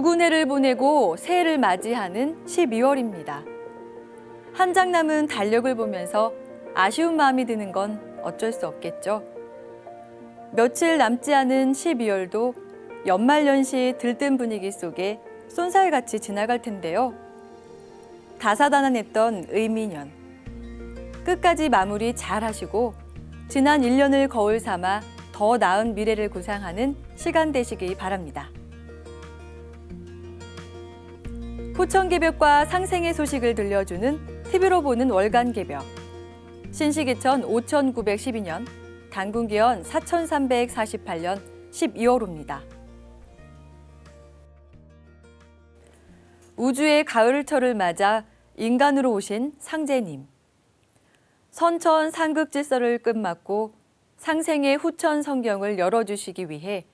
묵은 해를 보내고 새해를 맞이하는 12월입니다. 한 장 남은 달력을 보면서 아쉬운 마음이 드는 건 어쩔 수 없겠죠. 며칠 남지 않은 12월도 연말연시 들뜬 분위기 속에 쏜살같이 지나갈 텐데요. 다사다난했던 의미년. 끝까지 마무리 잘 하시고 지난 1년을 거울 삼아 더 나은 미래를 구상하는 시간 되시기 바랍니다. 후천개벽과 상생의 소식을 들려주는 TV로 보는 월간개벽. 신시기천 5912년, 단군기원 4348년 12월호입니다. 우주의 가을철을 맞아 인간으로 오신 상제님. 선천 상극질서를 끝맞고 상생의 후천 성경을 열어주시기 위해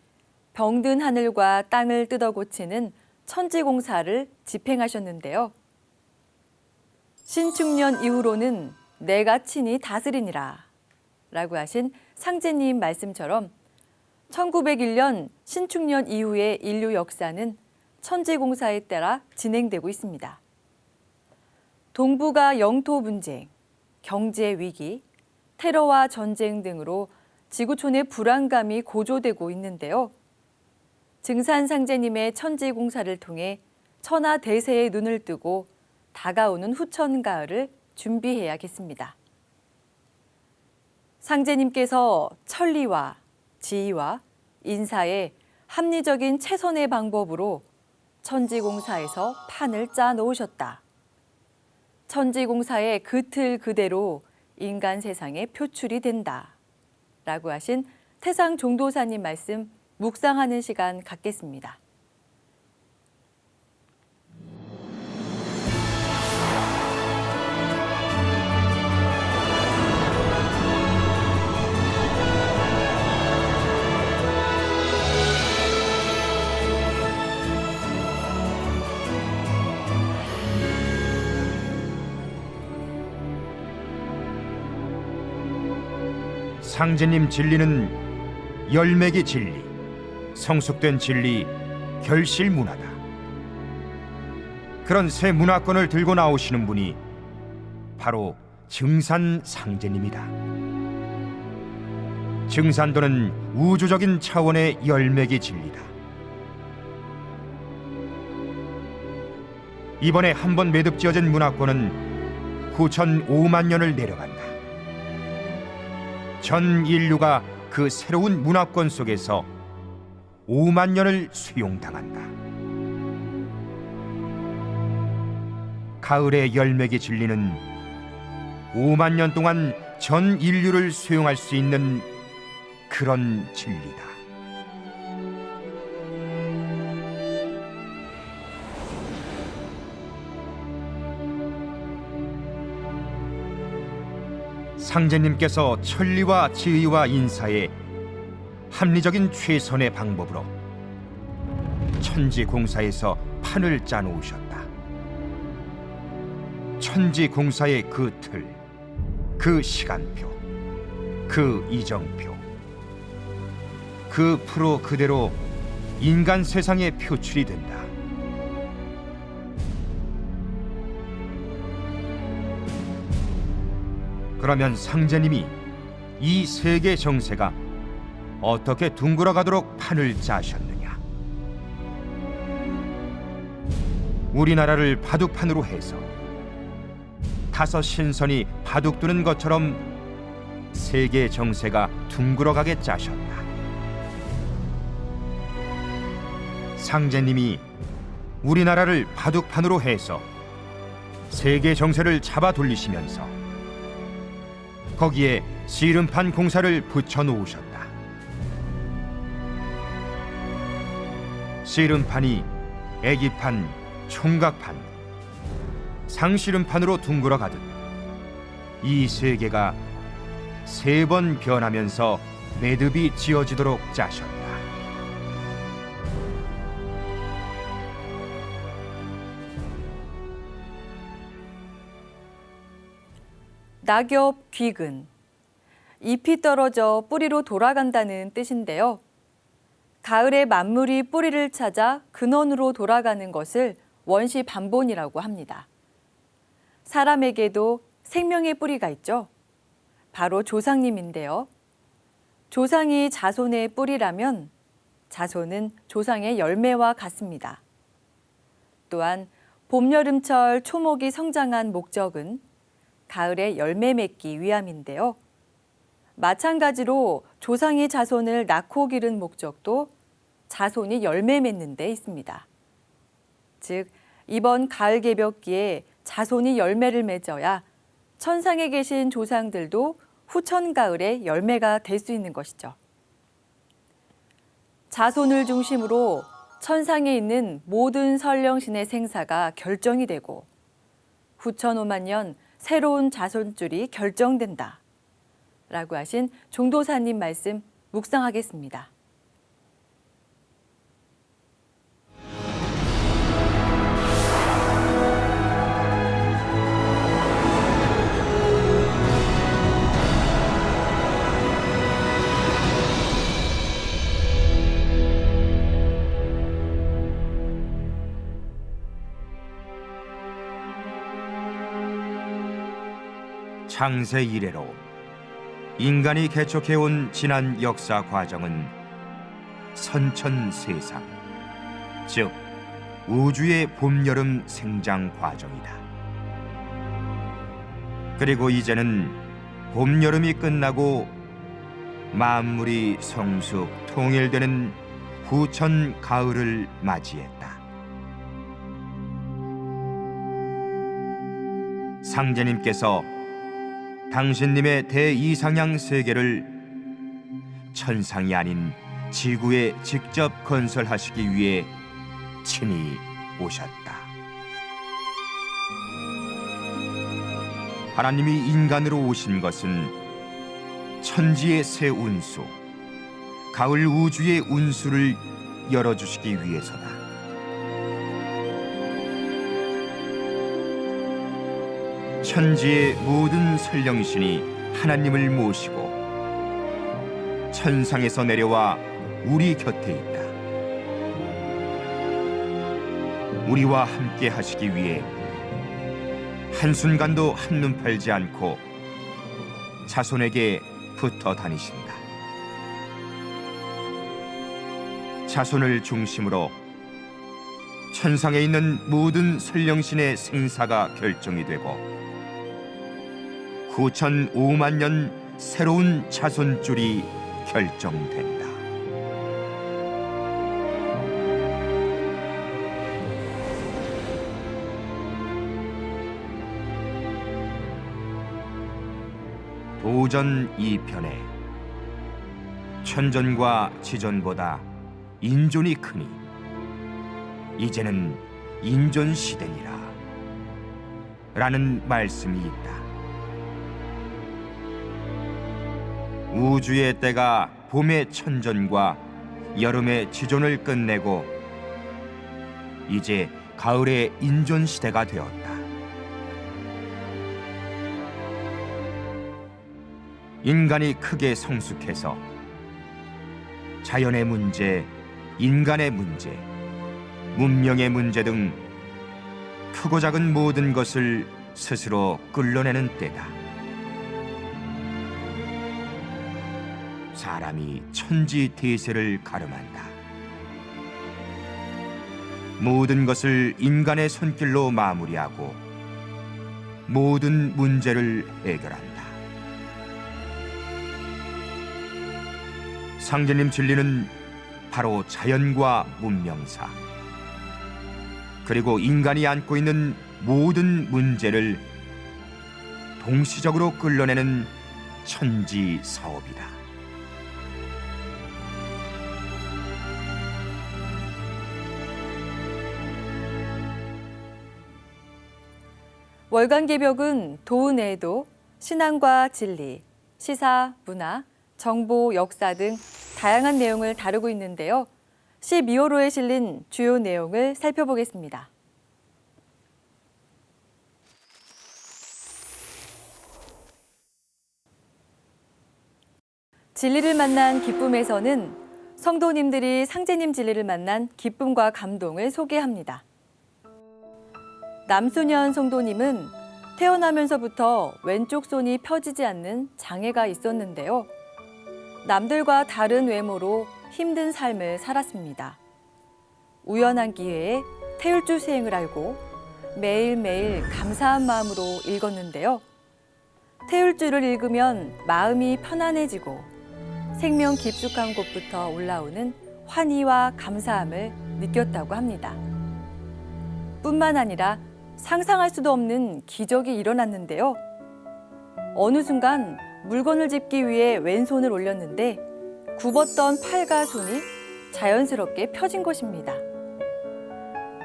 병든 하늘과 땅을 뜯어 고치는 천지공사를 집행하셨는데요. 신축년 이후로는 내가 친히 다스리니라 라고 하신 상제님 말씀처럼 1901년 신축년 이후의 인류 역사는 천지공사에 따라 진행되고 있습니다. 동북아 영토 분쟁, 경제 위기, 테러와 전쟁 등으로 지구촌의 불안감이 고조되고 있는데요. 증산상제님의 천지공사를 통해 천하대세의 눈을 뜨고 다가오는 후천 가을을 준비해야겠습니다. 상제님께서 천리와 지위와 인사의 합리적인 최선의 방법으로 천지공사에서 판을 짜 놓으셨다. 천지공사의 그 틀 그대로 인간 세상에 표출이 된다. 라고 하신 태상 종도사님 말씀 묵상하는 시간 갖겠습니다. 상제님 진리는 열매기 진리, 성숙된 진리, 결실문화다. 그런 새 문화권을 들고 나오시는 분이 바로 증산상제님이다. 증산도는 우주적인 차원의 열매기 진리다. 이번에 한 번 매듭지어진 문화권은 후천 5만 년을 내려간다. 전 인류가 그 새로운 문화권 속에서 5만 년을 수용당한다. 가을의 열매기 진리는 5만 년 동안 전 인류를 수용할 수 있는 그런 진리다. 상제님께서 천리와 지위와 인사의 합리적인 최선의 방법으로 천지공사에서 판을 짜놓으셨다. 천지공사의 그 틀, 그 시간표, 그 이정표, 그 프로 그대로 인간 세상에 표출이 된다. 그러면 상제님이 이 세계 정세가 어떻게 둥글어 가도록 판을 짜셨느냐? 우리나라를 바둑판으로 해서 다섯 신선이 바둑 두는 것처럼 세계 정세가 둥글어 가게 짜셨다. 상제님이 우리나라를 바둑판으로 해서 세계 정세를 잡아 돌리시면서 거기에 씨름판 공사를 붙여 놓으셨다. 씨름판이 애기판, 총각판, 상씨름판으로 둥글어 가듯 이 세계가 세 번 변하면서 매듭이 지어지도록 짜셨다. 낙엽 귀근. 잎이 떨어져 뿌리로 돌아간다는 뜻인데요. 가을에 만물이 뿌리를 찾아 근원으로 돌아가는 것을 원시 반본이라고 합니다. 사람에게도 생명의 뿌리가 있죠. 바로 조상님인데요. 조상이 자손의 뿌리라면 자손은 조상의 열매와 같습니다. 또한 봄, 여름철 초목이 성장한 목적은 가을에 열매 맺기 위함인데요. 마찬가지로 조상이 자손을 낳고 기른 목적도 자손이 열매 맺는 데 있습니다. 즉, 이번 가을 개벽기에 자손이 열매를 맺어야 천상에 계신 조상들도 후천 가을에 열매가 될 수 있는 것이죠. 자손을 중심으로 천상에 있는 모든 설령신의 생사가 결정이 되고 후천 5만 년 새로운 자손줄이 결정된다. 라고 하신 종도사님 말씀 묵상하겠습니다. 창세 이래로 인간이 개척해온 지난 역사 과정은 선천세상, 즉 우주의 봄, 여름 생장 과정이다. 그리고 이제는 봄, 여름이 끝나고 만물이 성숙, 통일되는 후천 가을을 맞이했다. 상제님께서 당신님의 대이상향 세계를 천상이 아닌 지구에 직접 건설하시기 위해 친히 오셨다. 하나님이 인간으로 오신 것은 천지의 새 운수, 가을 우주의 운수를 열어주시기 위해서다. 천지의 모든 설령신이 하나님을 모시고 천상에서 내려와 우리 곁에 있다. 우리와 함께 하시기 위해 한순간도 한눈 팔지 않고 자손에게 붙어 다니신다. 자손을 중심으로 천상에 있는 모든 설령신의 생사가 결정이 되고 후천 5만 년 새로운 자손줄이 결정된다. 도전 2편에 천전과 지전보다 인존이 크니 이제는 인존 시대니라 라는 말씀이 있다. 우주의 때가 봄의 천전과 여름의 지존을 끝내고 이제 가을의 인존 시대가 되었다. 인간이 크게 성숙해서 자연의 문제, 인간의 문제, 문명의 문제 등 크고 작은 모든 것을 스스로 끌어내는 때다. 사람이 천지 대세를 가름한다. 모든 것을 인간의 손길로 마무리하고 모든 문제를 해결한다. 상제님 진리는 바로 자연과 문명사, 그리고 인간이 안고 있는 모든 문제를 동시적으로 끌어내는 천지 사업이다. 월간 개벽은 도운 외에도 신앙과 진리, 시사, 문화, 정보, 역사 등 다양한 내용을 다루고 있는데요. 12호로에 실린 주요 내용을 살펴보겠습니다. 진리를 만난 기쁨에서는 성도님들이 상제님 진리를 만난 기쁨과 감동을 소개합니다. 남순현 성도님은 태어나면서부터 왼쪽 손이 펴지지 않는 장애가 있었는데요. 남들과 다른 외모로 힘든 삶을 살았습니다. 우연한 기회에 태율주 수행을 알고 매일매일 감사한 마음으로 읽었는데요. 태율주를 읽으면 마음이 편안해지고 생명 깊숙한 곳부터 올라오는 환희와 감사함을 느꼈다고 합니다. 뿐만 아니라 상상할 수도 없는 기적이 일어났는데요. 어느 순간 물건을 짚기 위해 왼손을 올렸는데 굽었던 팔과 손이 자연스럽게 펴진 것입니다.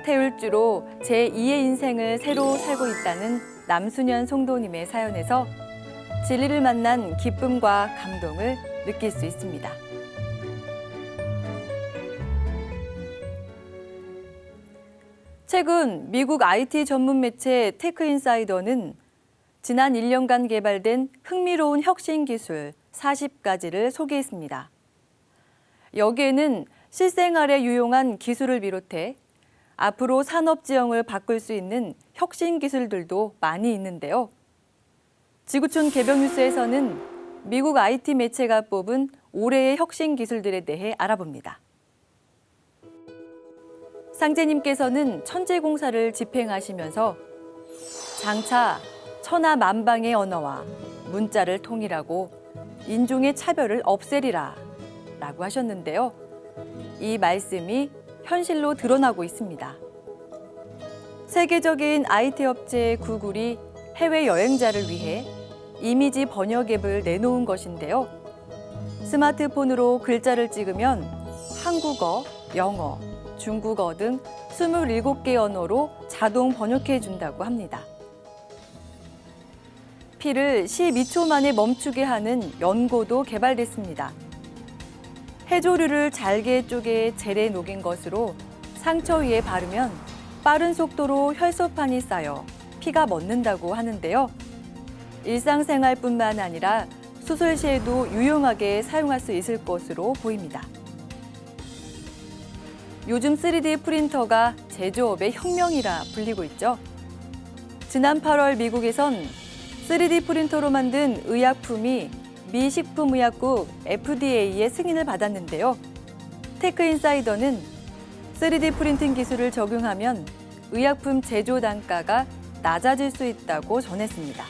태율주로 제2의 인생을 새로 살고 있다는 남순현 성도님의 사연에서 진리를 만난 기쁨과 감동을 느낄 수 있습니다. 최근 미국 IT 전문 매체 테크인사이더는 지난 1년간 개발된 흥미로운 혁신 기술 40가지를 소개했습니다. 여기에는 실생활에 유용한 기술을 비롯해 앞으로 산업 지형을 바꿀 수 있는 혁신 기술들도 많이 있는데요. 지구촌 개벽 뉴스에서는 미국 IT 매체가 뽑은 올해의 혁신 기술들에 대해 알아봅니다. 상제님께서는 천재공사를 집행하시면서 장차 천하만방의 언어와 문자를 통일하고 인종의 차별을 없애리라 라고 하셨는데요. 이 말씀이 현실로 드러나고 있습니다. 세계적인 IT 업체 구글이 해외 여행자를 위해 이미지 번역 앱을 내놓은 것인데요. 스마트폰으로 글자를 찍으면 한국어, 영어, 중국어 등 27개 언어로 자동 번역해 준다고 합니다. 피를 12초 만에 멈추게 하는 연고도 개발됐습니다. 해조류를 잘게 쪼개 젤에 녹인 것으로 상처 위에 바르면 빠른 속도로 혈소판이 쌓여 피가 멎는다고 하는데요. 일상생활뿐만 아니라 수술 시에도 유용하게 사용할 수 있을 것으로 보입니다. 요즘 3D 프린터가 제조업의 혁명이라 불리고 있죠. 지난 8월 미국에선 3D 프린터로 만든 의약품이 미 식품의약국 FDA의 승인을 받았는데요. 테크인사이더는 3D 프린팅 기술을 적용하면 의약품 제조 단가가 낮아질 수 있다고 전했습니다.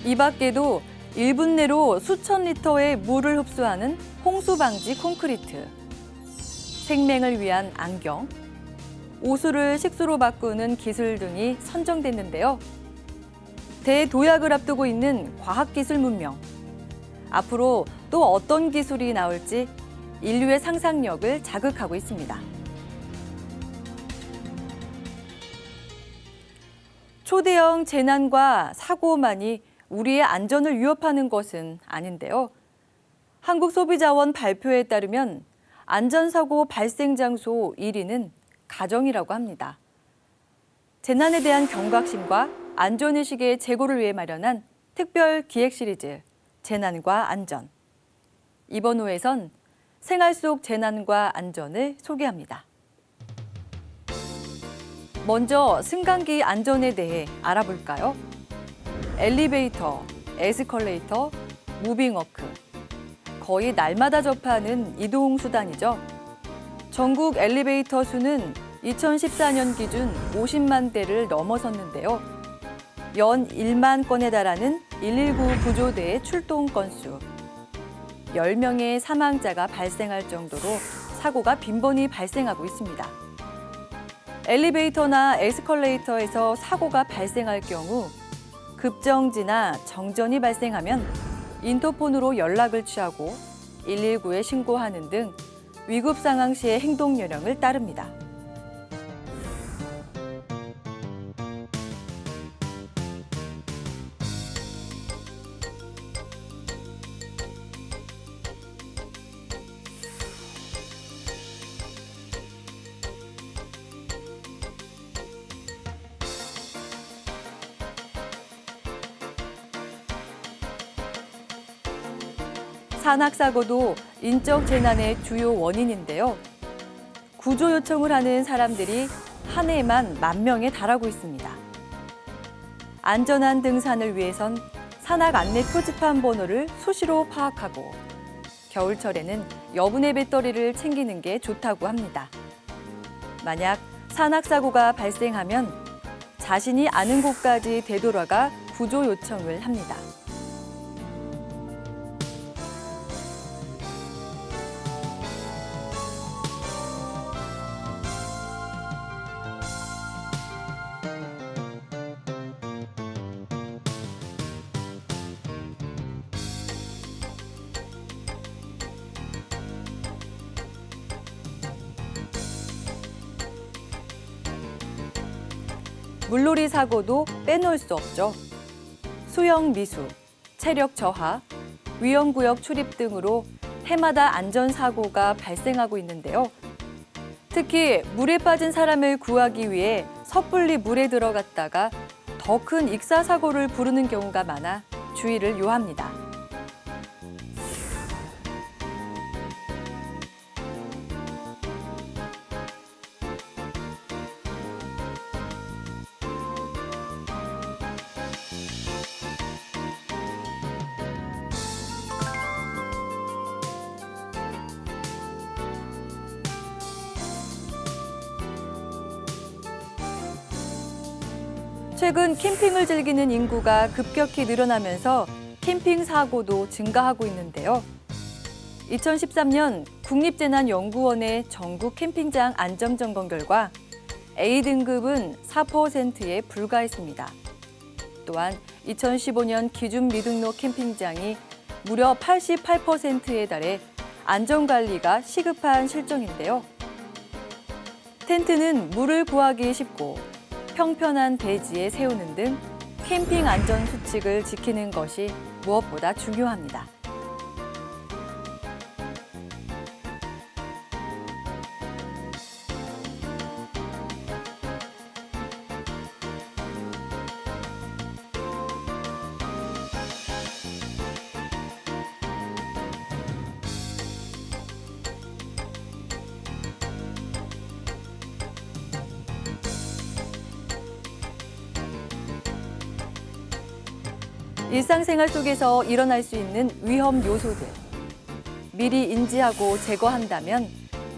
이 밖에도 1분 내로 수천 리터의 물을 흡수하는 홍수 방지 콘크리트, 생명을 위한 안경, 오수를 식수로 바꾸는 기술 등이 선정됐는데요. 대도약을 앞두고 있는 과학기술 문명. 앞으로 또 어떤 기술이 나올지 인류의 상상력을 자극하고 있습니다. 초대형 재난과 사고만이 우리의 안전을 위협하는 것은 아닌데요. 한국소비자원 발표에 따르면 안전사고 발생 장소 1위는 가정이라고 합니다. 재난에 대한 경각심과 안전의식의 제고를 위해 마련한 특별 기획 시리즈 재난과 안전. 이번 호에선 생활 속 재난과 안전을 소개합니다. 먼저 승강기 안전에 대해 알아볼까요? 엘리베이터, 에스컬레이터, 무빙워크. 거의 날마다 접하는 이동수단이죠. 전국 엘리베이터 수는 2014년 기준 50만 대를 넘어섰는데요. 연 1만 건에 달하는 119 구조대의 출동 건수. 10명의 사망자가 발생할 정도로 사고가 빈번히 발생하고 있습니다. 엘리베이터나 에스컬레이터에서 사고가 발생할 경우 급정지나 정전이 발생하면 인터폰으로 연락을 취하고 119에 신고하는 등 위급 상황 시의 행동 요령을 따릅니다. 산악사고도 인적 재난의 주요 원인인데요. 구조 요청을 하는 사람들이 한 해에만 10,000명에 달하고 있습니다. 안전한 등산을 위해선 산악 안내 표지판 번호를 수시로 파악하고 겨울철에는 여분의 배터리를 챙기는 게 좋다고 합니다. 만약 산악사고가 발생하면 자신이 아는 곳까지 되돌아가 구조 요청을 합니다. 물놀이 사고도 빼놓을 수 없죠. 수영 미수, 체력 저하, 위험구역 출입 등으로 해마다 안전사고가 발생하고 있는데요. 특히 물에 빠진 사람을 구하기 위해 섣불리 물에 들어갔다가 더 큰 익사사고를 부르는 경우가 많아 주의를 요합니다. 최근 캠핑을 즐기는 인구가 급격히 늘어나면서 캠핑 사고도 증가하고 있는데요. 2013년 국립재난연구원의 전국 캠핑장 안전점검 결과 A등급은 4%에 불과했습니다. 또한 2015년 기준 미등록 캠핑장이 무려 88%에 달해 안전관리가 시급한 실정인데요. 텐트는 물을 구하기 쉽고 평편한 대지에 세우는 등 캠핑 안전 수칙을 지키는 것이 무엇보다 중요합니다. 일상생활 속에서 일어날 수 있는 위험 요소들. 미리 인지하고 제거한다면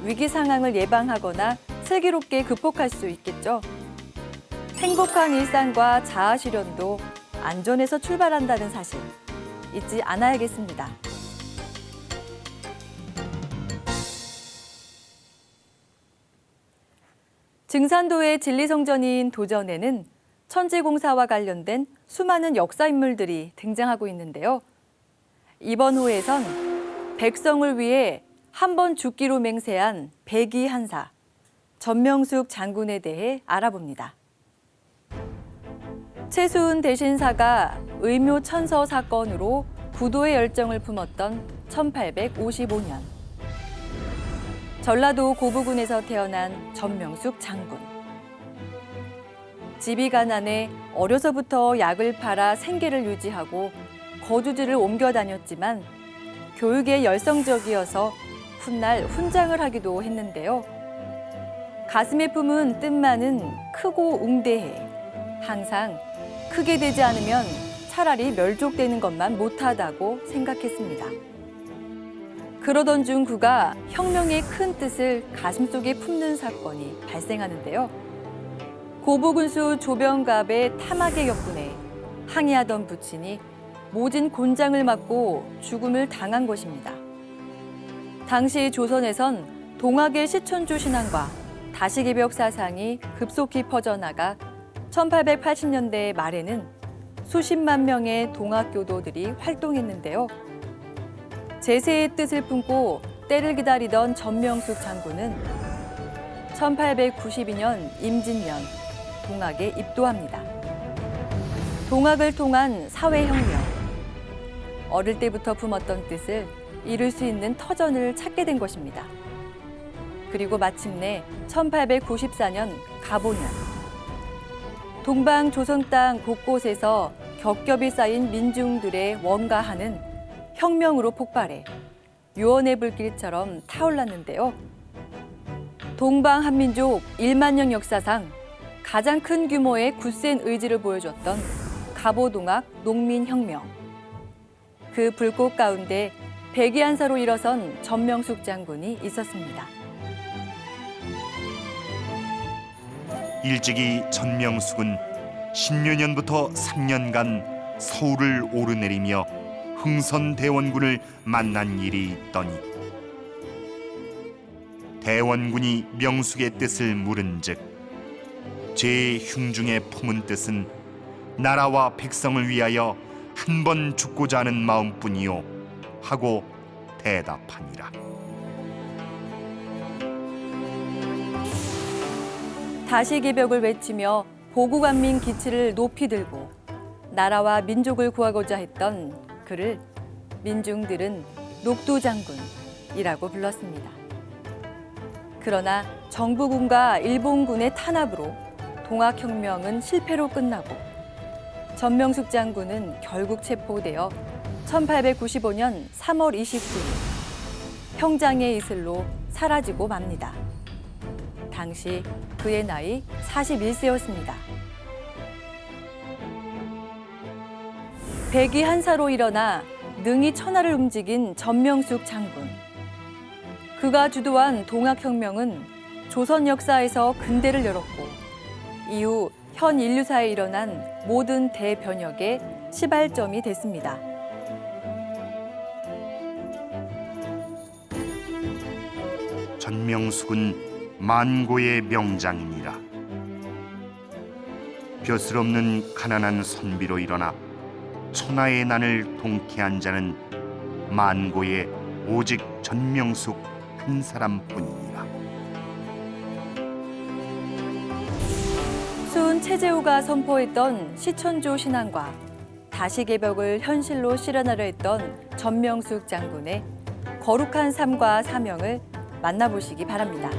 위기 상황을 예방하거나 슬기롭게 극복할 수 있겠죠. 행복한 일상과 자아 실현도 안전에서 출발한다는 사실 잊지 않아야겠습니다. 증산도의 진리성전인 도전에는 천지공사와 관련된 수많은 역사 인물들이 등장하고 있는데요. 이번 호에선 백성을 위해 한 번 죽기로 맹세한 백이한사, 전명숙 장군에 대해 알아봅니다. 최수은 대신사가 의묘천서 사건으로 부도의 열정을 품었던 1855년. 전라도 고부군에서 태어난 전명숙 장군. 집이 가난해 어려서부터 약을 팔아 생계를 유지하고 거주지를 옮겨 다녔지만 교육에 열성적이어서 훗날 훈장을 하기도 했는데요. 가슴에 품은 뜻만은 크고 웅대해 항상 크게 되지 않으면 차라리 멸족되는 것만 못하다고 생각했습니다. 그러던 중 그가 혁명의 큰 뜻을 가슴속에 품는 사건이 발생하는데요. 고부군수 조병갑의 탐악의 격분에 항의하던 부친이 모진 곤장을 맞고 죽음을 당한 것입니다. 당시 조선에선 동학의 시천주 신앙과 다시기벽 사상이 급속히 퍼져나가 1880년대 말에는 수십만 명의 동학교도들이 활동했는데요. 제세의 뜻을 품고 때를 기다리던 전명숙 장군은 1892년 임진년 동학에 입도합니다. 동학을 통한 사회혁명. 어릴 때부터 품었던 뜻을 이룰 수 있는 터전을 찾게 된 것입니다. 그리고 마침내 1894년 가보년. 동방 조선 땅 곳곳에서 겹겹이 쌓인 민중들의 원가하는 혁명으로 폭발해 유언의 불길처럼 타올랐는데요. 동방한민족 1만년 역사상 가장 큰 규모의 굳센 의지를 보여줬던 갑오동학 농민혁명. 그 불꽃 가운데 백이한사로 일어선 전명숙 장군이 있었습니다. 일찍이 전명숙은 10여 년부터 3년간 서울을 오르내리며 흥선대원군을 만난 일이 있더니 대원군이 명숙의 뜻을 물은즉 제흉중에 품은 뜻은 나라와 백성을 위하여 한 번 죽고자 하는 마음뿐이요 하고 대답하니라. 다시개벽을 외치며 보국안민 기치를 높이 들고 나라와 민족을 구하고자 했던 그를 민중들은 녹두장군이라고 불렀습니다. 그러나 정부군과 일본군의 탄압으로 동학혁명은 실패로 끝나고 전명숙 장군은 결국 체포되어 1895년 3월 29일 평장의 이슬로 사라지고 맙니다. 당시 그의 나이 41세였습니다. 백이한사로 일어나 능히 천하를 움직인 전명숙 장군. 그가 주도한 동학혁명은 조선 역사에서 근대를 열었고 이후 현 인류사에 일어난 모든 대변혁의 시발점이 됐습니다. 전명숙은 만고의 명장이니라. 벼슬 없는 가난한 선비로 일어나 천하의 난을 동케한 자는 만고의 오직 전명숙 한 사람뿐이니라. 수은 최재우가 선포했던 시천조 신앙과 다시개벽을 현실로 실현하려 했던 전명숙 장군의 거룩한 삶과 사명을 만나보시기 바랍니다.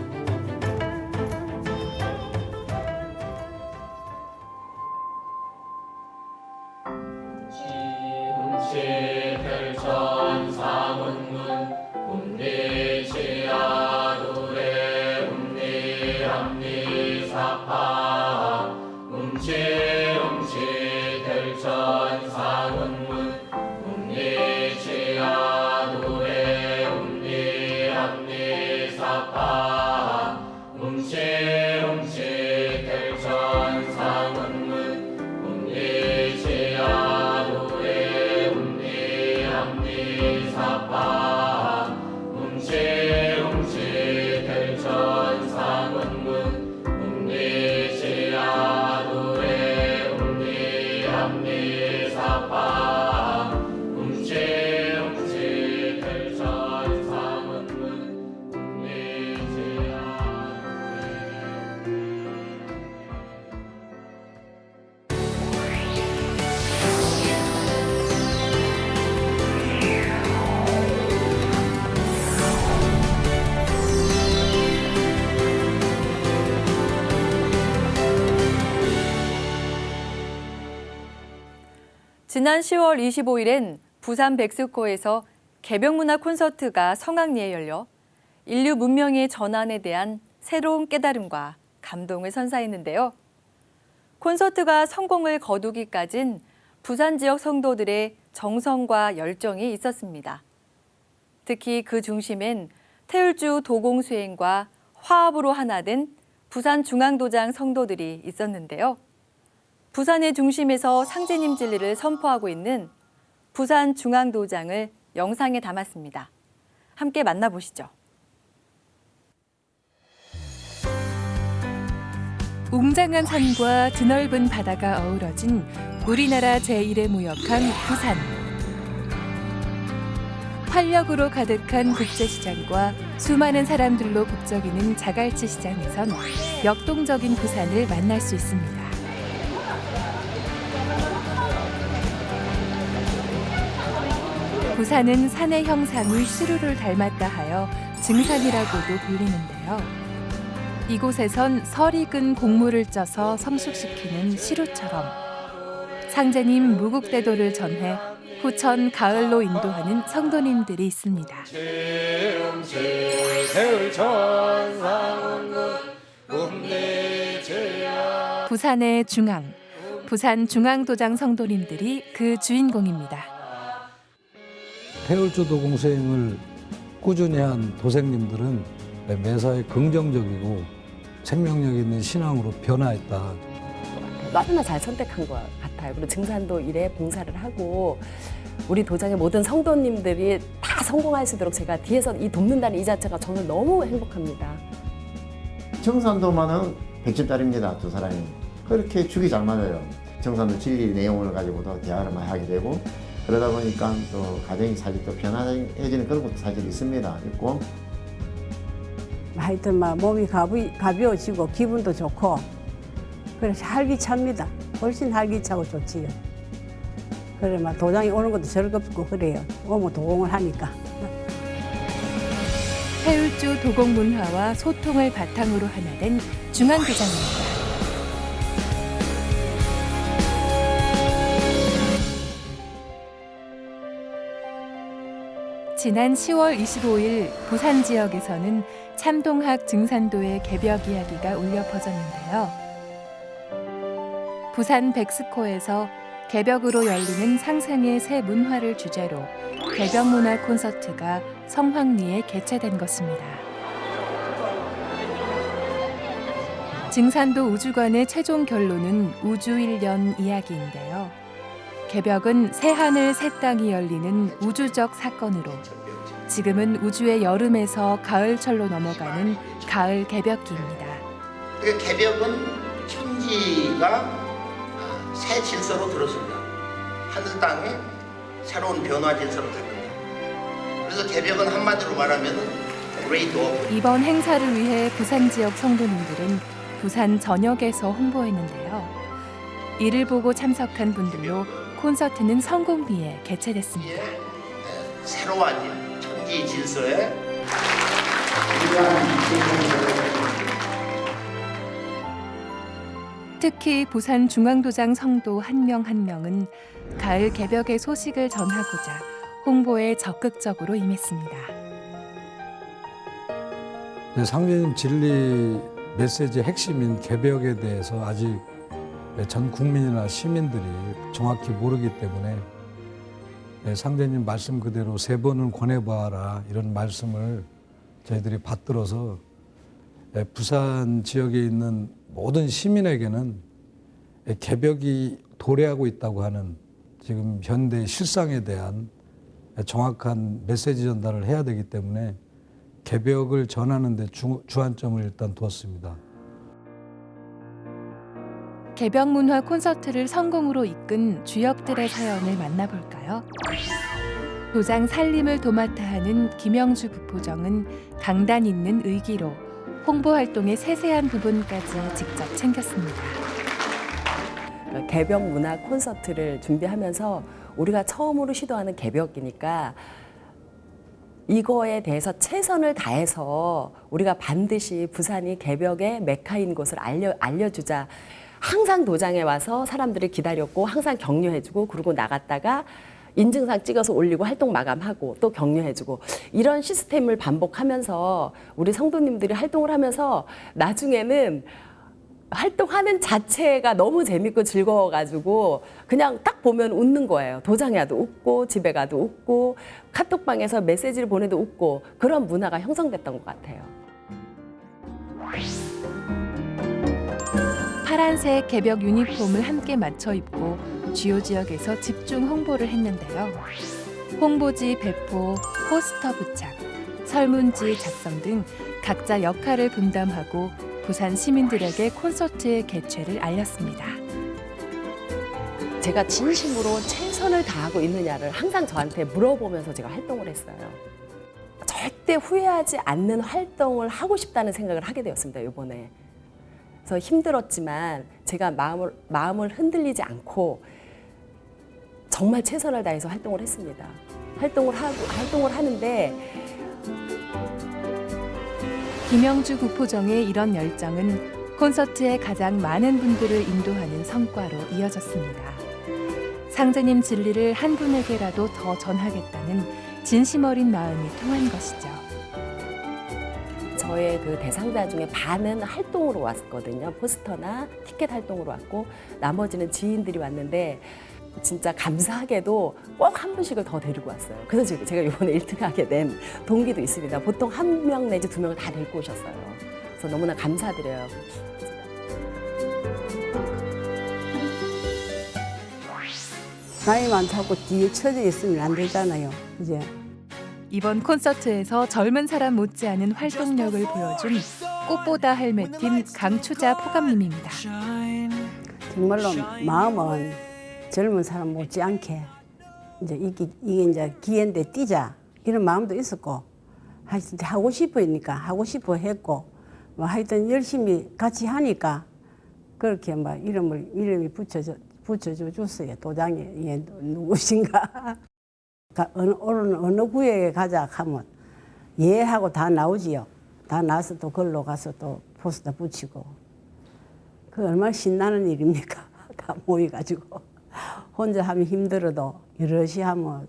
지난 10월 25일엔 부산 백스코에서 개벽문화 콘서트가 성황리에 열려 인류 문명의 전환에 대한 새로운 깨달음과 감동을 선사했는데요. 콘서트가 성공을 거두기까진 부산 지역 성도들의 정성과 열정이 있었습니다. 특히 그 중심엔 태율주 도공수행과 화합으로 하나 된 부산중앙도장 성도들이 있었는데요. 부산의 중심에서 상제님 진리를 선포하고 있는 부산중앙도장을 영상에 담았습니다. 함께 만나보시죠. 웅장한 산과 드넓은 바다가 어우러진 우리나라 제1의 무역항 부산. 활력으로 가득한 국제시장과 수많은 사람들로 북적이는 자갈치 시장에선 역동적인 부산을 만날 수 있습니다. 부산은 산의 형상이 시루를 닮았다 하여 증산이라고도 불리는데요. 이곳에선 설이 근 곡물을 쪄서 성숙시키는 시루처럼 상제님 무국대도를 전해 후천 가을로 인도하는 성도님들이 있습니다. 부산의 중앙, 부산 중앙도장 성도님들이 그 주인공입니다. 해울주 도공수행을 꾸준히 한 도생님들은 매사에 긍정적이고 생명력 있는 신앙으로 변화했다. 너무나 잘 선택한 것 같아요. 그리고 증산도 일에 봉사를 하고 우리 도장의 모든 성도님들이 다 성공할 수 있도록 제가 뒤에서 이 돕는다는 이 자체가 저는 너무 행복합니다. 정산도만은 100점짜리입니다. 두 사람이. 그렇게 죽이 잘 맞아요. 정산도 진리 내용을 가지고도 대화를 많이 하게 되고 그러다 보니까 또 가정이 사실 또 편안해지는 그런 것도 사실 있고 하여튼 막 몸이 가벼워지고 기분도 좋고 그래서 활기찹니다. 훨씬 활기차고 좋지요. 그래 막 도장이 오는 것도 즐겁고 그래요. 오면 도공을 하니까. 해울주 도공 문화와 소통을 바탕으로 하나 된 중앙도장입니다. 지난 10월 25일 부산 지역에서는 참동학 증산도의 개벽 이야기가 울려 퍼졌는데요. 부산 백스코에서 개벽으로 열리는 상생의 새 문화를 주제로 개벽 문화 콘서트가 성황리에 개최된 것입니다. 증산도 우주관의 최종 결론은 우주일년 이야기인데요. 개벽은 새하늘 새 땅이 열리는 우주적 사건으로 지금은 우주의 여름에서 가을철로 넘어가는 가을 개벽기입니다. 개벽은 천지가 새 질서로 들어섭니다. 하늘 땅에 새로운 변화 질서로 들어갑니다. 그래서 개벽은 한마디로 말하면 Great Open. 이번 행사를 위해 부산 지역 성도님들은 부산 전역에서 홍보했는데요. 이를 보고 참석한 분들로 콘서트는 성공리에 개최됐습니다. 새로워진 천지 질서에 특히 부산 중앙도장 성도 한 명 한 명은 가을 개벽의 소식을 전하고자 홍보에 적극적으로 임했습니다. 상제님 진리 메시지의 핵심인 개벽에 대해서 아직 전 국민이나 시민들이 정확히 모르기 때문에 상제님 말씀 그대로 3번은 권해봐라 이런 말씀을 저희들이 받들어서 부산 지역에 있는 모든 시민에게는 개벽이 도래하고 있다고 하는 지금 현대 실상에 대한 정확한 메시지 전달을 해야 되기 때문에 개벽을 전하는 데 주안점을 일단 두었습니다. 개벽 문화 콘서트를 성공으로 이끈 주역들의 사연을 만나볼까요? 도장 살림을 도맡아 하는 김영주 부포정은 강단 있는 의기로 홍보 활동의 세세한 부분까지 직접 챙겼습니다. 개벽 문화 콘서트를 준비하면서 우리가 처음으로 시도하는 개벽이니까 이거에 대해서 최선을 다해서 우리가 반드시 부산이 개벽의 메카인 것을 알려주자. 항상 도장에 와서 사람들을 기다렸고 항상 격려해주고 그러고 나갔다가 인증상 찍어서 올리고 활동 마감하고 또 격려해주고 이런 시스템을 반복하면서 우리 성도님들이 활동을 하면서 나중에는 활동하는 자체가 너무 재밌고 즐거워가지고 그냥 딱 보면 웃는 거예요. 도장에 와도 웃고 집에 가도 웃고 카톡방에서 메시지를 보내도 웃고 그런 문화가 형성됐던 것 같아요. 파란색 개벽 유니폼을 함께 맞춰 입고 주요 지역에서 집중 홍보를 했는데요. 홍보지 배포, 포스터 부착, 설문지 작성 등 각자 역할을 분담하고 부산 시민들에게 콘서트의 개최를 알렸습니다. 제가 진심으로 최선을 다하고 있느냐를 항상 저한테 물어보면서 제가 활동을 했어요. 절대 후회하지 않는 활동을 하고 싶다는 생각을 하게 되었습니다, 이번에. 그래서 힘들었지만 제가 마음을 흔들리지 않고 정말 최선을 다해서 활동을 했습니다. 활동을 하는데 김영주 부포정의 이런 열정은 콘서트에 가장 많은 분들을 인도하는 성과로 이어졌습니다. 상제님 진리를 한 분에게라도 더 전하겠다는 진심 어린 마음이 통한 것이죠. 저의 그 대상자 중에 반은 활동으로 왔거든요. 포스터나 티켓 활동으로 왔고 나머지는 지인들이 왔는데 진짜 감사하게도 꼭 한 분씩을 더 데리고 왔어요. 그래서 제가 이번에 1등하게 된 동기도 있습니다. 보통 1명 내지 2명을 다 데리고 오셨어요. 그래서 너무나 감사드려요. 나이만 자꾸 뒤에 처져 있으면 안 되잖아요. 이제 이번 콘서트에서 젊은 사람 못지않은 활동력을 보여준 꽃보다 헬멧팀 강추자 포감님입니다. 정말로 마음은 젊은 사람 못지않게 이제 이게 이제 기회인데 뛰자 이런 마음도 있었고 하여튼 하고 싶으니까 하고 싶어 했고 뭐 하여튼 열심히 같이 하니까 그렇게 막 이름이 붙여줘 줬어요. 도장에 얘 누구신가 어느 구역에 가자 하면 예 하고 다 나오지요. 다 나와서 또 걸로 가서 또 포스터 붙이고 그 얼마나 신나는 일입니까? 다 모여가지고 혼자 하면 힘들어도 여럿이 하면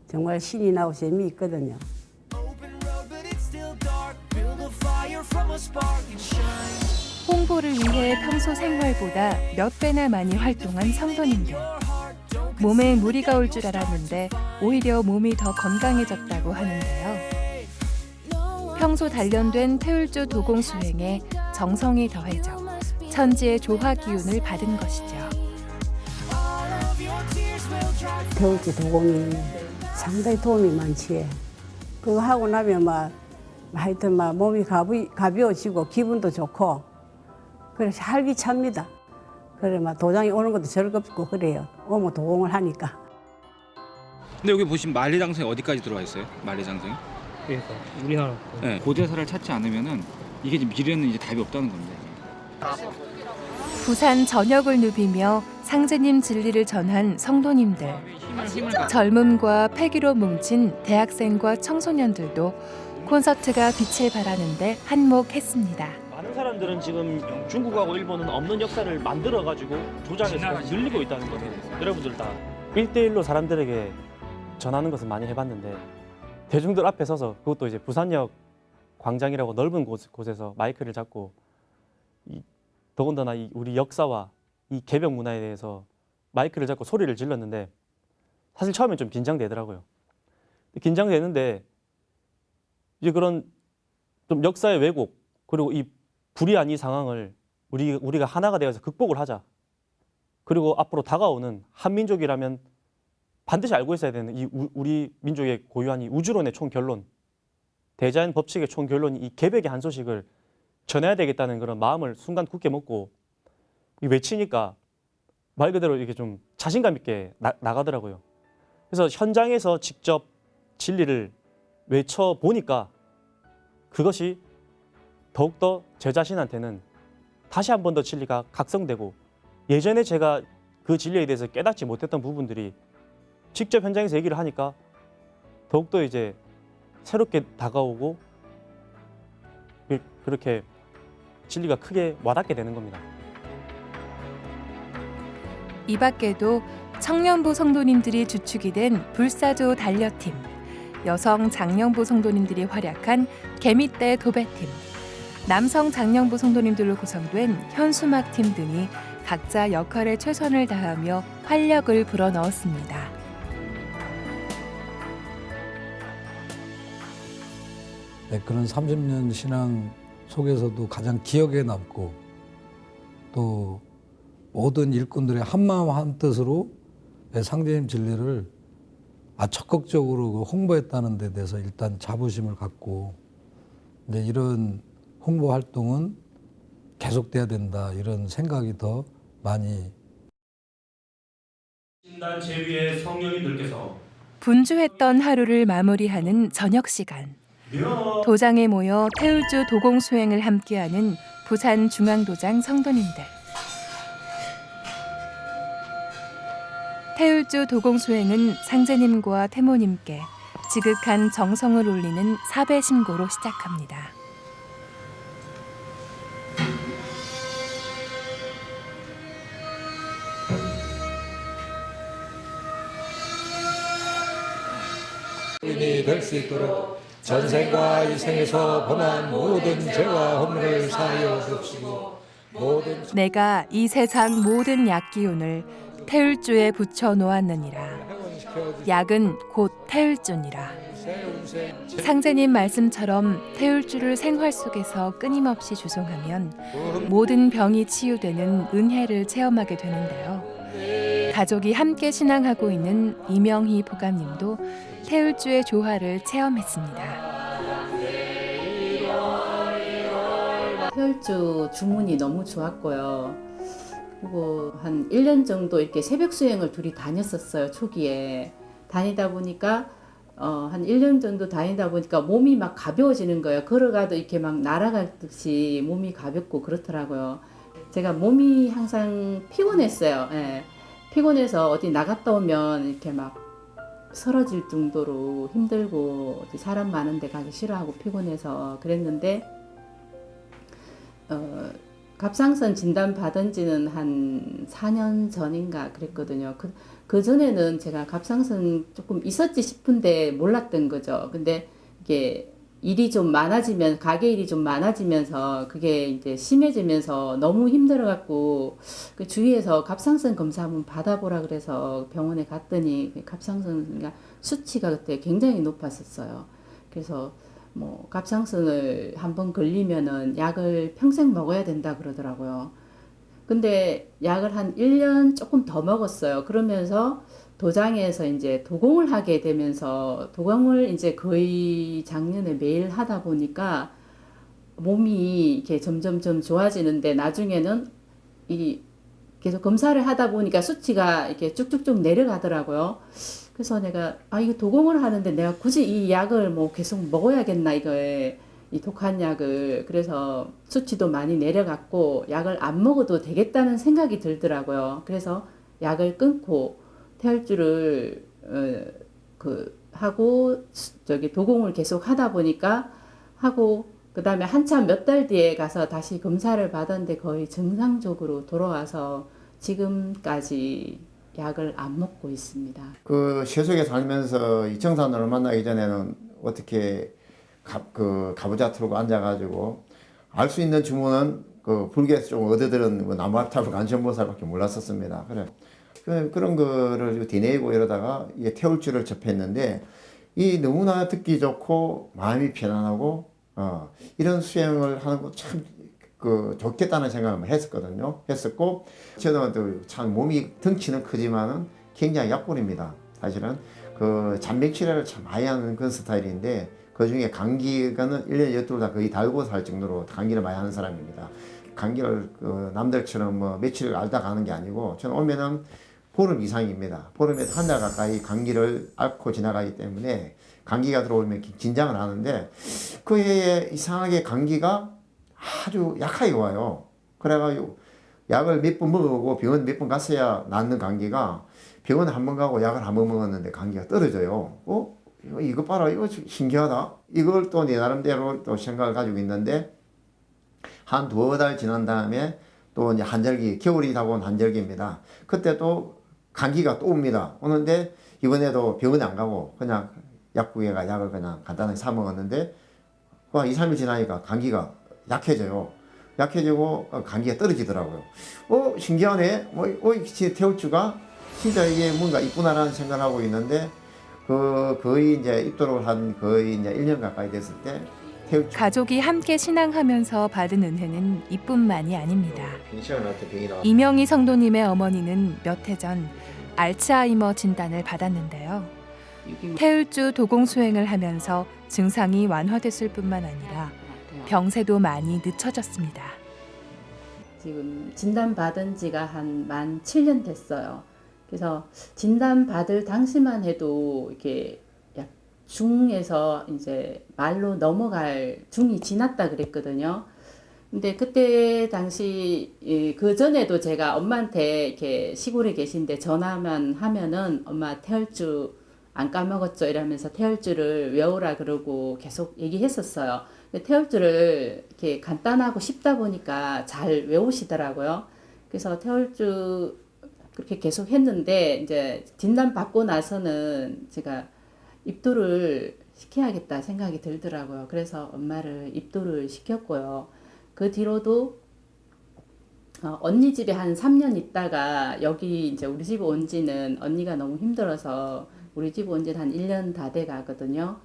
정말 신이 나고 재미있거든요. 홍보를 위해 평소 생활보다 몇 배나 많이 활동한 성도님들. 몸에 무리가 올 줄 알았는데 오히려 몸이 더 건강해졌다고 하는데요. 평소 단련된 태울주 도공 수행에 정성이 더해져 천지의 조화 기운을 받은 것이죠. 태울주 도공이 상당히 도움이 많지. 그거 하고 나면 막 하여튼 막 몸이 가벼워지고 기분도 좋고 그래서 활기찹니다. 그래 막 도장이 오는 것도 즐겁고 그래요. 오면 도공을 하니까. 근데 여기 보시면 만리장성이 어디까지 들어와 있어요? 만리장성이? 그러니까 우리나라 네. 고대사를 찾지 않으면은 이게 이제 미래는 이제 답이 없다는 겁니다. 부산 전역을 누비며 상제님 진리를 전한 성도님들. 젊음과 패기로 뭉친 대학생과 청소년들도 콘서트가 빛을 발하는데 한몫했습니다. 많은 사람들은 지금 중국하고 일본은 없는 역사를 만들어가지고 조장해서 늘리고 있다는 거예요. 여러분들 다 1대1로 사람들에게 전하는 것은 많이 해봤는데 대중들 앞에 서서 그것도 이제 부산역 광장이라고 넓은 곳에서 마이크를 잡고 더군다나 우리 역사와 이 개벽 문화에 대해서 마이크를 잡고 소리를 질렀는데 사실 처음엔 좀 긴장되더라고요. 긴장되는데 이제 그런 좀 역사의 왜곡 그리고 이 불이한 이 상황을 우리가 하나가 되어서 극복을 하자. 그리고 앞으로 다가오는 한민족이라면 반드시 알고 있어야 되는 이 우리 민족의 고유한 이 우주론의 총결론, 대자연 법칙의 총결론이 이 개벽의 한 소식을 전해야 되겠다는 그런 마음을 순간 굳게 먹고 외치니까 말 그대로 이게 좀 자신감 있게 나가더라고요. 그래서 현장에서 직접 진리를 외쳐보니까 그것이 더욱더 제 자신한테는 다시 한 번 더 진리가 각성되고 예전에 제가 그 진리에 대해서 깨닫지 못했던 부분들이 직접 현장에서 얘기를 하니까 더욱더 이제 새롭게 다가오고 그렇게 진리가 크게 와닿게 되는 겁니다. 이 밖에도 청년부 성도님들이 주축이 된 불사조 단려팀, 여성 장령부 성도님들이 활약한 개미떼 도배팀, 남성 장령부 성도님들로 구성된 현수막팀 등이 각자 역할에 최선을 다하며 활력을 불어넣었습니다. 네, 그런 30년 신앙 속에서도 가장 기억에 남고 또 모든 일꾼들의 한마음 한뜻으로 상제님 진리를 적극적으로 홍보했다는 데 대해서 일단 자부심을 갖고 이제 이런 홍보 활동은 계속돼야 된다 이런 생각이 더 많이. 신단 제위의 성령님들께서 분주했던 하루를 마무리하는 저녁 시간. 도장에 모여 태울주 도공 수행을 함께하는 부산 중앙도장 성도님들. 태울주 도공 수행은 상제님과 태모님께 지극한 정성을 올리는 사배 심고로 시작합니다. 인이 될 수 있도록 전생과 이 생에서 범한 모든 죄와 허물을 사하여 주시고 모든 내가 이 세상 모든 약기운을 태울주에 붙여 놓았느니라. 약은 곧 태울주니라. 상제님 말씀처럼 태울주를 생활 속에서 끊임없이 주송하면 모든 병이 치유되는 은혜를 체험하게 되는데요. 가족이 함께 신앙하고 있는 이명희 보감님도 태울주의 조화를 체험했습니다. 태울주 주문이 너무 좋았고요. 그리고 한 1년 정도 이렇게 새벽 수행을 둘이 다녔었어요. 초기에 다니다 보니까 한 1년 정도 다니다 보니까 몸이 막 가벼워지는 거예요. 걸어가도 이렇게 막 날아가듯이 몸이 가볍고 그렇더라고요. 제가 몸이 항상 피곤했어요. 예. 피곤해서 어디 나갔다 오면 이렇게 막 쓰러질 정도로 힘들고 사람 많은 데 가기 싫어하고 피곤해서 그랬는데 갑상선 진단 받은 지는 한 4년 전인가 그랬거든요. 그 전에는 제가 갑상선 조금 있었지 싶은데 몰랐던 거죠. 근데 이게 일이 좀 많아지면, 가게 일이 좀 많아지면서 그게 이제 심해지면서 너무 힘들어갖고 그 주위에서 갑상선 검사 한번 받아보라 그래서 병원에 갔더니 갑상선 수치가 그때 굉장히 높았었어요. 그래서 뭐 갑상선을 한번 걸리면은 약을 평생 먹어야 된다 그러더라고요. 근데 약을 한 1년 조금 더 먹었어요. 그러면서 도장에서 이제 도공을 하게 되면서 도공을 이제 거의 작년에 매일 하다 보니까 몸이 이렇게 점점점 좋아지는데 나중에는 이 계속 검사를 하다 보니까 수치가 이렇게 쭉쭉쭉 내려가더라고요. 그래서 내가 이거 도공을 하는데 내가 굳이 이 약을 뭐 계속 먹어야겠나 이거에 이 독한 약을. 그래서 수치도 많이 내려갔고 약을 안 먹어도 되겠다는 생각이 들더라고요. 그래서 약을 끊고 태울주를 하고 도공을 계속 하다 보니까 하고 그다음에 한참 몇 달 뒤에 가서 다시 검사를 받았는데 거의 정상적으로 돌아와서 지금까지 약을 안 먹고 있습니다. 그 세속에 살면서 이청산으로 만나기 전에는 어떻게 가부좌 틀고 앉아가지고 알 수 있는 주문은 그 불교에서 좀 얻어들은 나무아탑을 간천보살밖에 몰랐었습니다. 그런 거를 뒤내고 이러다가 이게 태울주를 접했는데 이 너무나 듣기 좋고 마음이 편안하고 이런 수행을 하는 거 참 좋겠다는 생각을 했었고 저는 참 몸이 덩치는 크지만은 굉장히 약골입니다. 사실은 그 잔맥치레를 참 많이 하는 그런 스타일인데 그 중에 감기가는 1년에 12달 거의 달고 살 정도로 감기를 많이 하는 사람입니다. 감기를 남들처럼 뭐 며칠 앓다 가는 게 아니고 저는 오면은 보름 이상입니다. 보름에 한 달 가까이 감기를 앓고 지나가기 때문에 감기가 들어오면 긴장을 하는데 그 해에 이상하게 감기가 아주 약하게 와요. 그래가지고 약을 몇 번 먹어보고 병원 몇 번 갔어야 낫는 감기가 병원에 한 번 가고 약을 한 번 먹었는데 감기가 떨어져요. 이거 봐라, 이거 신기하다. 이걸 또 내 나름대로 또 생각을 가지고 있는데 한 2달 지난 다음에 또 이제 한절기, 겨울이 다가온 한절기입니다. 그때 또 감기가 또 옵니다. 오는데 이번에도 병원에 안 가고 그냥 약국에 가 약을 그냥 간단하게 사 먹었는데 2, 3일 지나니까 감기가 약해져요. 약해지고 감기가 떨어지더라고요. 신기하네. 태울주가 진짜 이게 뭔가 있구나라는 생각을 하고 있는데 거의 이제 입도를 한 거의 이제 1년 가까이 됐을 때 태울주. 가족이 함께 신앙하면서 받은 은혜는 이뿐만이 아닙니다. 펜션을 할 때 병이 나왔어요. 이명희 성도님의 어머니는 몇 해 전 알츠하이머 진단을 받았는데요. 태울주 도공 수행을 하면서 증상이 완화됐을 뿐만 아니라 병세도 많이 늦춰졌습니다. 지금 진단 받은 지가 한 7년 됐어요. 그래서 진단 받을 당시만 해도 이렇게 중에서 이제 말로 넘어갈 중이 지났다 그랬거든요. 근데 그때 당시 그 전에도 제가 엄마한테 이렇게 시골에 계신데 전화만 하면은 엄마 태울주 안 까먹었죠 이러면서 태울주를 외우라 그러고 계속 얘기했었어요. 태울주를 이렇게 간단하고 쉽다 보니까 잘 외우시더라고요. 그래서 태울주 그렇게 계속 했는데 이제 진단 받고 나서는 제가 입도를 시켜야겠다 생각이 들더라고요. 그래서 엄마를 입도를 시켰고요. 그 뒤로도 언니 집에 한 3년 있다가 여기 이제 우리 집 온 지는 언니가 너무 힘들어서 우리 집 온 지는 한 1년 다 돼 가거든요.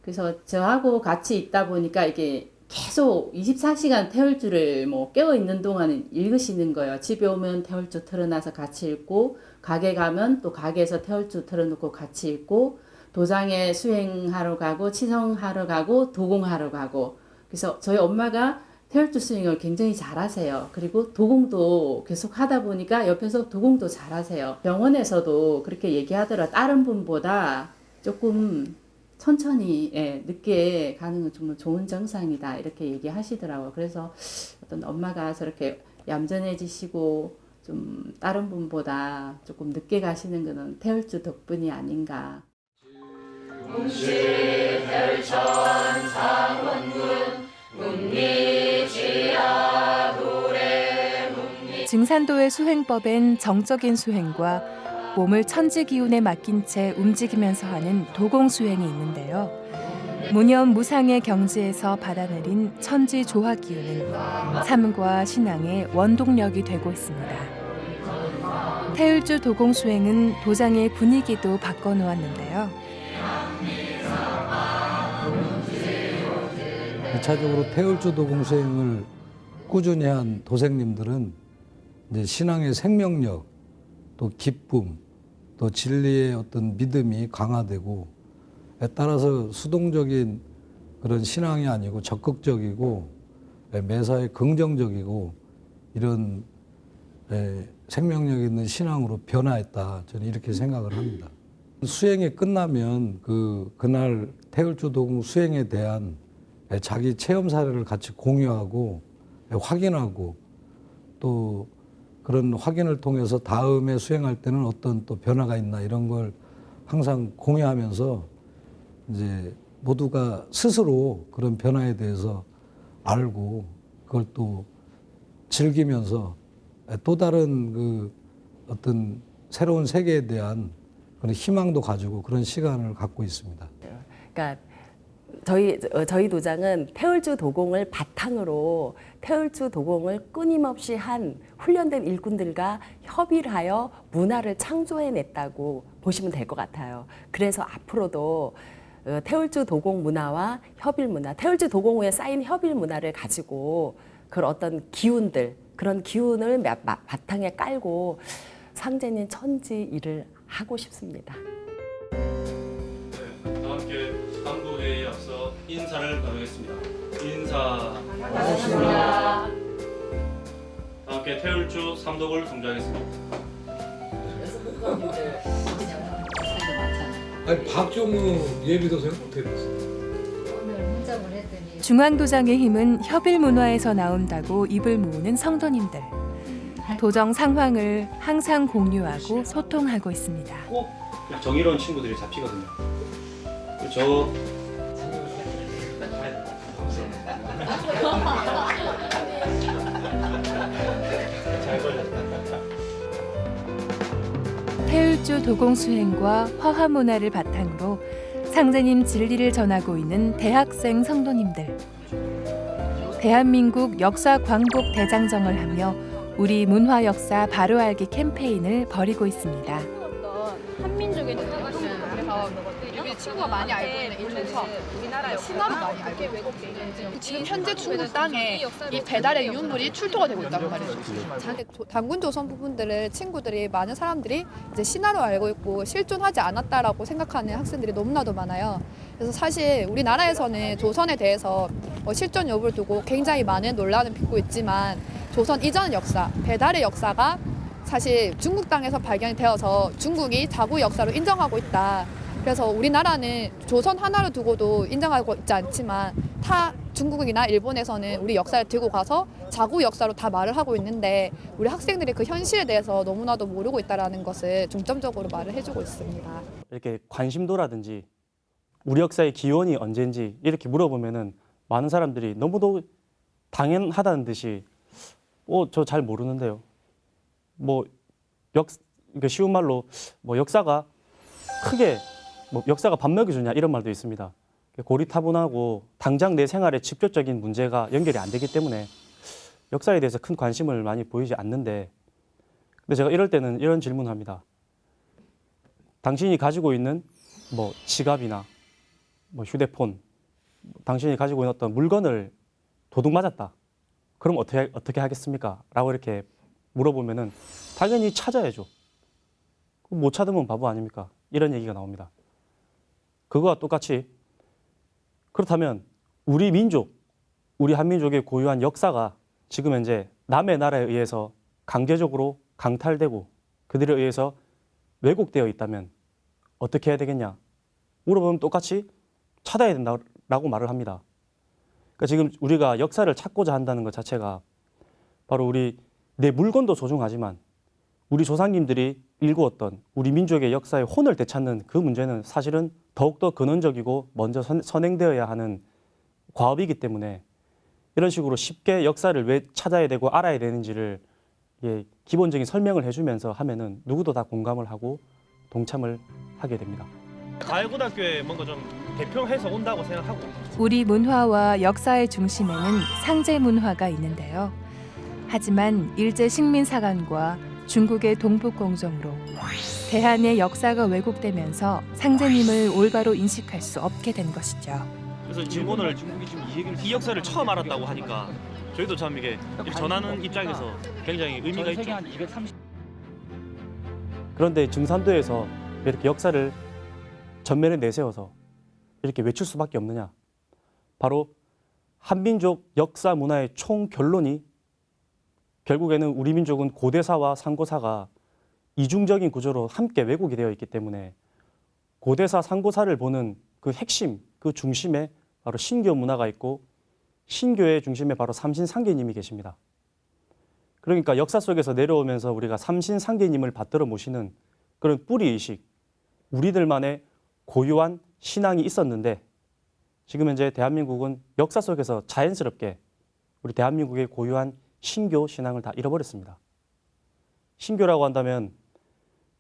그래서 저하고 같이 있다 보니까 이게 계속 24시간 태울주를 뭐 깨어 있는 동안은 읽으시는 거예요. 집에 오면 태울주 틀어놔서 같이 읽고, 가게 가면 또 가게에서 태울주 틀어놓고 같이 읽고, 도장에 수행하러 가고, 치성하러 가고, 도공하러 가고. 그래서 저희 엄마가 태울주 수행을 굉장히 잘하세요. 그리고 도공도 계속 하다 보니까 옆에서 도공도 잘하세요. 병원에서도 그렇게 얘기하더라. 다른 분보다 조금 천천히 늦게 가는 건 정말 좋은 정상이다 이렇게 얘기하시더라고요. 그래서 어떤 엄마가 저렇게 얌전해지시고 좀 다른 분보다 조금 늦게 가시는 것은 태울주 덕분이 아닌가. 증산도의 수행법엔 정적인 수행과 몸을 천지 기운에 맡긴 채 움직이면서 하는 도공 수행이 있는데요. 무념 무상의 경지에서 받아내린 천지 조화 기운은 삶과 신앙의 원동력이 되고 있습니다. 태울주 도공 수행은 도장의 분위기도 바꿔놓았는데요. 1차적으로 태울주 도공 수행을 꾸준히 한 도생님들은 이제 신앙의 생명력, 또 기쁨, 또 진리의 어떤 믿음이 강화되고, 따라서 수동적인 그런 신앙이 아니고 적극적이고 매사에 긍정적이고 이런 생명력 있는 신앙으로 변화했다. 저는 이렇게 생각을 합니다. 수행이 끝나면 그날 태울주 도공 수행에 대한 자기 체험 사례를 같이 공유하고 확인하고, 또 그런 확인을 통해서 다음에 수행할 때는 어떤 또 변화가 있나 이런 걸 항상 공유하면서 이제 모두가 스스로 그런 변화에 대해서 알고 그걸 또 즐기면서 또 다른 그 어떤 새로운 세계에 대한 그런 희망도 가지고 그런 시간을 갖고 있습니다. 그러니까 저희 도장은 태울주 도공을 바탕으로 태울주 도공을 끊임없이 한 훈련된 일꾼들과 협의를 하여 문화를 창조해냈다고 보시면 될 것 같아요. 그래서 앞으로도 태울주 도공 문화와 협일 문화, 태울주 도공 후에 쌓인 협일 문화를 가지고 그런 어떤 기운들, 그런 기운을 바탕에 깔고 상제님 천지 일을 하고 싶습니다. 함께 당부회의에 앞서 인사를 나누겠습니다. 인사. 반갑습니다. 함께 태울주 삼독을 동조하겠습니다. 아니 박종우 예비도생 어떻게 됐어요? 중앙도장의 힘은 협일 문화에서 나온다고 입을 모으는 성도님들. 도정 상황을 항상 공유하고 소통하고 있습니다. 꼭 정의로운 친구들이 잡히거든요. 저 태울주 도공 수행과 화화 문화를 바탕으로 상제님 진리를 전하고 있는 대학생 성도님들. 대한민국 역사 광복 대장정을 하며 우리 문화 역사 바로 알기 캠페인을 벌이고 있습니다. 한민족의 그래서 여기 친구가 많이 알고 있는 인도에서 우리나라 신화로 많이 알고 있는 지금 현재 중국 땅에 이 배달의 유물이 출토가 되고 있단 말이죠. 단군 조선 부분들을 친구들이 많은 사람들이 이제 신화로 알고 있고 실존하지 않았다라고 생각하는 학생들이 너무나도 많아요. 그래서 사실 우리나라에서는 조선에 대해서 실존 여부를 두고 굉장히 많은 논란을 빚고 있지만 조선 이전 역사, 배달의 역사가 사실 중국 땅에서 발견이 되어서 중국이 자구 역사로 인정하고 있다. 그래서 우리나라는 조선 하나를 두고도 인정하고 있지 않지만 타 중국이나 일본에서는 우리 역사를 들고 가서 자구 역사로 다 말을 하고 있는데 우리 학생들이 그 현실에 대해서 너무나도 모르고 있다는 것을 중점적으로 말을 해주고 있습니다. 이렇게 관심도라든지 우리 역사의 기원이 언제인지 이렇게 물어보면은 많은 사람들이 너무도 당연하다는 듯이 저 잘 모르는데요. 그러니까 쉬운 말로 역사가 크게 뭐 역사가 밥 먹여주냐 이런 말도 있습니다. 고리타분하고 당장 내 생활에 직접적인 문제가 연결이 안 되기 때문에 역사에 대해서 큰 관심을 많이 보이지 않는데, 근데 제가 이럴 때는 이런 질문을 합니다. 당신이 가지고 있는 뭐 지갑이나 뭐 휴대폰, 당신이 가지고 있는 어떤 물건을 도둑 맞았다. 그럼 어떻게 하겠습니까? 라고 이렇게 물어보면은 당연히 찾아야죠. 못 찾으면 바보 아닙니까? 이런 얘기가 나옵니다. 그거와 똑같이 그렇다면 우리 민족, 우리 한민족의 고유한 역사가 지금 현재 남의 나라에 의해서 강제적으로 강탈되고 그들에 의해서 왜곡되어 있다면 어떻게 해야 되겠냐? 물어보면 똑같이 찾아야 된다라고 말을 합니다. 그러니까 지금 우리가 역사를 찾고자 한다는 것 자체가 바로 내 물건도 소중하지만 우리 조상님들이 일구었던 우리 민족의 역사의 혼을 되찾는 그 문제는 사실은 더욱더 근원적이고 먼저 선행되어야 하는 과업이기 때문에 이런 식으로 쉽게 역사를 왜 찾아야 되고 알아야 되는지를 기본적인 설명을 해주면서 하면은 누구도 다 공감을 하고 동참을 하게 됩니다. 가해고등학교에 뭔가 좀 대표해서 온다고 생각하고. 우리 문화와 역사의 중심에는 상제 문화가 있는데요. 하지만 일제 식민사관과 중국의 동북공정으로 대한의 역사가 왜곡되면서 상제님을 올바로 인식할 수 없게 된 것이죠. 그래서 지금 오늘 중국이 지금 이 역사를 처음 알았다고 하니까 저희도 참 이게 전하는 입장에서 굉장히 의미가 있죠. 그런데 증산도에서 이렇게 역사를 전면에 내세워서 이렇게 외칠 수밖에 없느냐? 바로 한민족 역사 문화의 총 결론이 결국에는 우리 민족은 고대사와 상고사가 이중적인 구조로 함께 왜곡이 되어 있기 때문에 고대사, 상고사를 보는 그 핵심, 그 중심에 바로 신교 문화가 있고 신교의 중심에 바로 삼신상계님이 계십니다. 그러니까 역사 속에서 내려오면서 우리가 삼신상계님을 받들어 모시는 그런 뿌리의식, 우리들만의 고유한 신앙이 있었는데 지금 현재 대한민국은 역사 속에서 자연스럽게 우리 대한민국의 고유한 신교 신앙을 다 잃어버렸습니다. 신교라고 한다면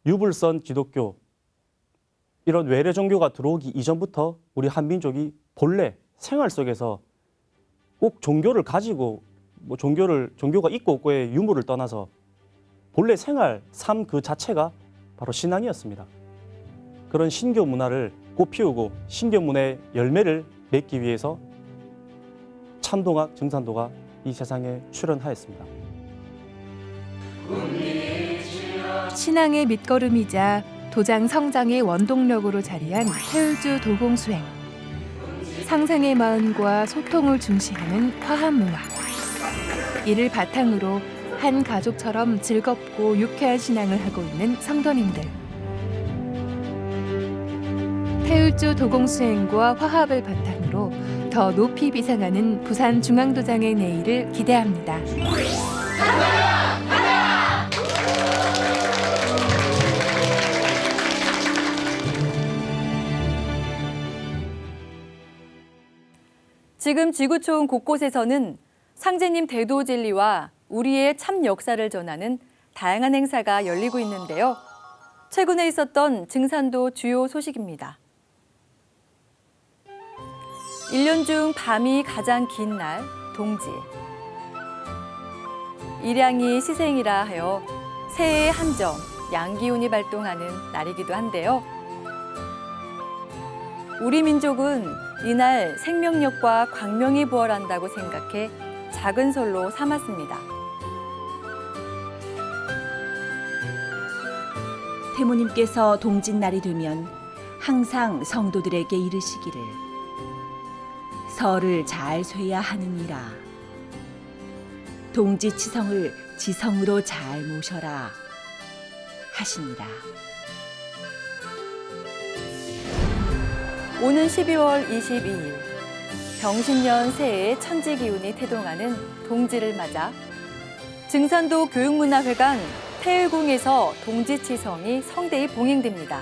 유불선 기독교 이런 외래 종교가 들어오기 이전부터 우리 한민족이 본래 생활 속에서 꼭 종교를 가지고 뭐 종교가 있고 없고의 유무를 떠나서 본래 생활, 삶 그 자체가 바로 신앙이었습니다. 그런 신교 문화를 꽃피우고 신교 문화의 열매를 맺기 위해서 참동학 증산도가 이 세상에 출현하였습니다. 신앙의 밑거름이자 도장 성장의 원동력으로 자리한 태울주 도공수행. 상생의 마음과 소통을 중시하는 화합문화. 이를 바탕으로 한 가족처럼 즐겁고 유쾌한 신앙을 하고 있는 성도님들. 태울주 도공수행과 화합을 바탕으로 더 높이 비상하는 부산중앙도장의 내일을 기대합니다. 지금 지구촌 곳곳에서는 상제님 대도 진리와 우리의 참 역사를 전하는 다양한 행사가 열리고 있는데요. 최근에 있었던 증산도 주요 소식입니다. 1년 중 밤이 가장 긴 날, 동지. 일양이 시생이라 하여 새해의 함정, 양기운이 발동하는 날이기도 한데요. 우리 민족은 이날 생명력과 광명이 부활한다고 생각해 작은 설로 삼았습니다. 태모님께서 동짓날이 되면 항상 성도들에게 이르시기를 설을 잘 쇠야 하느니라. 동지치성을 지성으로 잘 모셔라 하시니라. 오는 12월 22일 병신년 새해의 천지기운이 태동하는 동지를 맞아 증산도 교육문화회관 태일궁에서 동지치성이 성대히 봉행됩니다.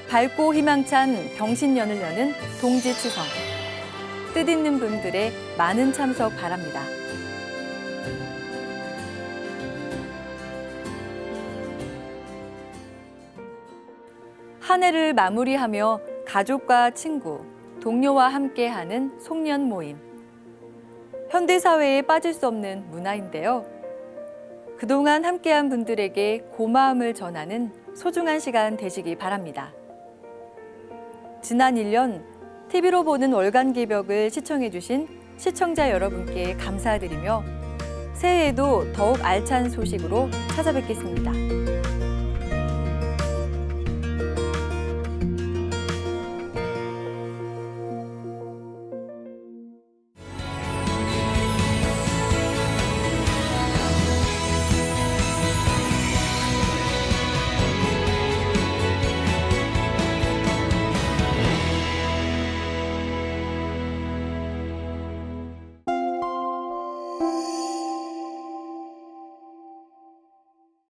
밝고 희망찬 병신년을 여는 동지치성. 뜻있는 분들의 많은 참석 바랍니다. 한 해를 마무리하며 가족과 친구, 동료와 함께하는 송년 모임. 현대사회에 빠질 수 없는 문화인데요. 그동안 함께한 분들에게 고마움을 전하는 소중한 시간 되시기 바랍니다. 지난 1년 TV로 보는 월간 개벽을 시청해주신 시청자 여러분께 감사드리며 새해에도 더욱 알찬 소식으로 찾아뵙겠습니다.